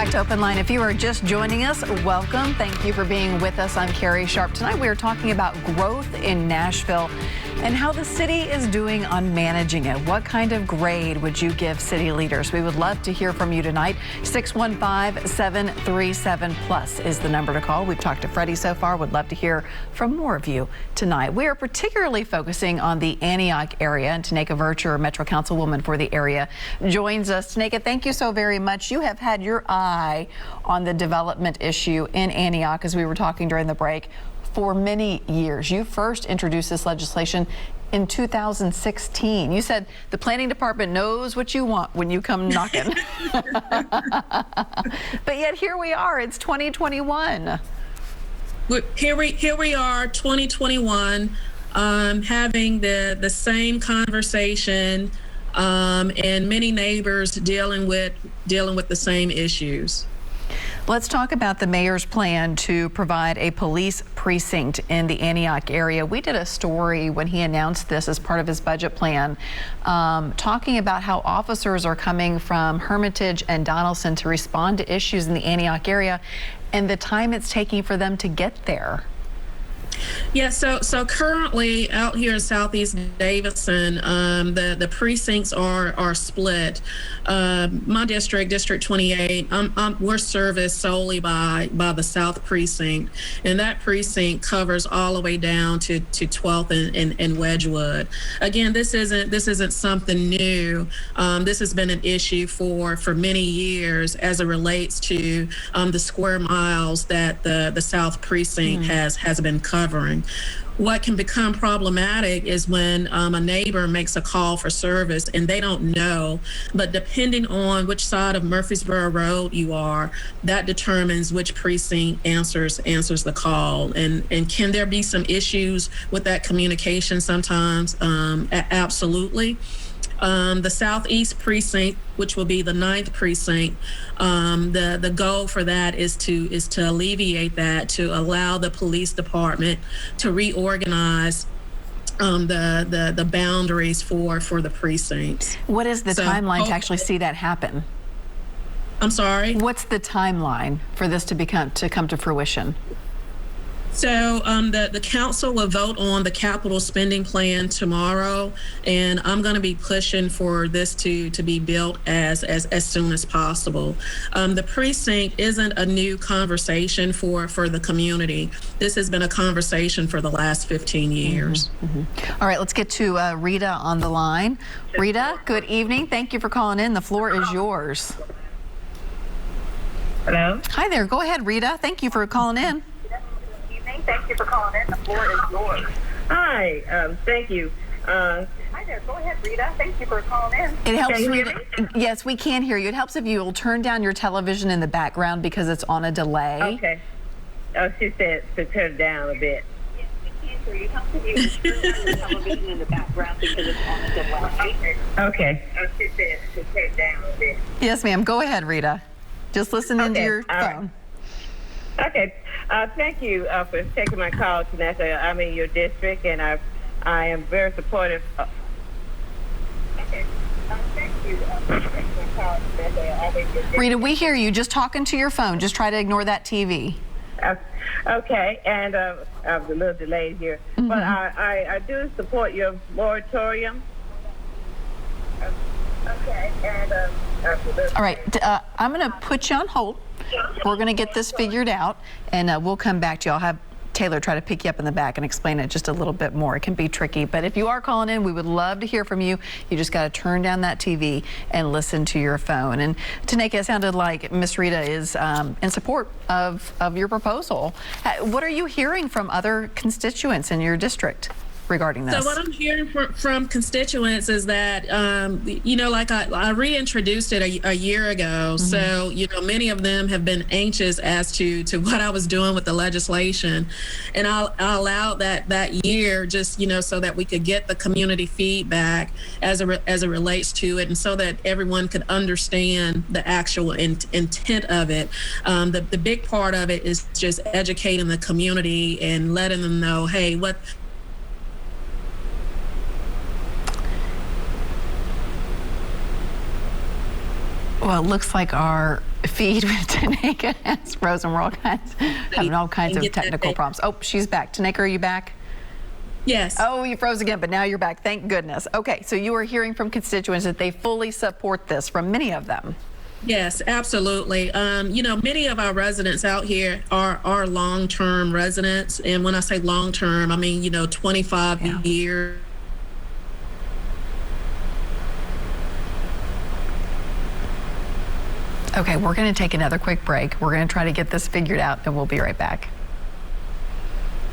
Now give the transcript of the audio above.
back to Open Line. If you are just joining us, welcome. Thank you for being with us. I'm Carrie Sharp. Tonight we are talking about growth in Nashville and how the city is doing on managing it. What kind of grade would you give city leaders? We would love to hear from you tonight. 615-737+ is the number to call. We've talked to Freddie so far. Would love to hear from more of you tonight. We are particularly focusing on the Antioch area, and Tanaka Vercher, Metro Councilwoman for the area, joins us. Tanaka, thank you so very much. You have had your eye on the development issue in Antioch, as we were talking during the break, for many years. You first introduced this legislation in 2016. You said the planning department knows what you want when you come knocking. But yet here we are, it's 2021. Here we are, 2021, having the same conversation, and many neighbors dealing with the same issues. Let's talk about the mayor's plan to provide a police precinct in the Antioch area. We did a story when he announced this as part of his budget plan, talking about how officers are coming from Hermitage and Donaldson to respond to issues in the Antioch area and the time it's taking for them to get there. Yeah, so currently out here in Southeast Davidson, the precincts are split. My district, District 28, we're serviced solely by the South Precinct, and that precinct covers all the way down to 12th and Wedgwood. Again, this isn't something new. This has been an issue for many years as it relates to the square miles that the South Precinct has been covering. What can become problematic is when a neighbor makes a call for service and they don't know, but depending on which side of Murfreesboro Road you are, that determines which precinct answers the call. And can there be some issues with that communication sometimes? Absolutely. The Southeast Precinct, which will be the 9th precinct, the goal for that is to alleviate that, to allow the police department to reorganize the boundaries for the precincts. What is the timeline to actually see that happen? I'm sorry? What's the timeline for this to come to fruition? So the council will vote on the capital spending plan tomorrow, and I'm going to be pushing for this to be built as soon as possible. The precinct isn't a new conversation for the community. This has been a conversation for the last 15 years. All right, let's get to Rita on the line. Rita, good evening. Thank you for calling in. The floor is yours. Hello? Hi there. Go ahead, Rita. Thank you for calling in. Thank you for calling in. The floor is yours. Hi, thank you. Hi there. Go ahead, Rita. Thank you for calling in. It helps, Rita. Yes, we can hear you. It helps if you will turn down your television in the background because it's on a delay. Okay. Oh, she said to turn it down a bit. Yes, we can hear you. It helps if you turn down your television in the background because it's on a delay. Okay. Oh, she said to turn it down a bit. Yes, ma'am. Go ahead, Rita. Just listen into your phone. Okay. Thank you for taking my call, Tanaka. I'm in your district, and I am very supportive. Okay. Thank you for taking my call, Tanaka. I'm in your district. Rita, we hear you. Just talking to your phone. Just try to ignore that TV. Okay, and I was a little delayed here, but I do support your moratorium. Okay, and all right, I'm going to put you on hold. We're going to get this figured out, and we'll come back to you. I'll have Taylor try to pick you up in the back and explain it just a little bit more. It can be tricky, but if you are calling in, we would love to hear from you. You just got to turn down that TV and listen to your phone. And Tanaka, it sounded like Miss Rita is in support of your proposal. What are you hearing from other constituents in your district regarding this? So what I'm hearing from constituents is that, like I reintroduced it a year ago. So, many of them have been anxious as to what I was doing with the legislation. And I allowed that year just, so that we could get the community feedback as it relates to it, and so that everyone could understand the actual intent of it. The big part of it is just educating the community and letting them know, hey, what Well, it looks like our feed with Tanaka has frozen. We're having all kinds of technical problems. Oh, she's back. Tanaka, are you back? Yes. Oh, you froze again, but now you're back. Thank goodness. Okay, so you are hearing from constituents that they fully support this, from many of them. Yes, absolutely. You know, many of our residents out here are long-term residents. And when I say long-term, I mean, you know, 25 years. Okay, we're going to take another quick break. We're going to try to get this figured out, and we'll be right back.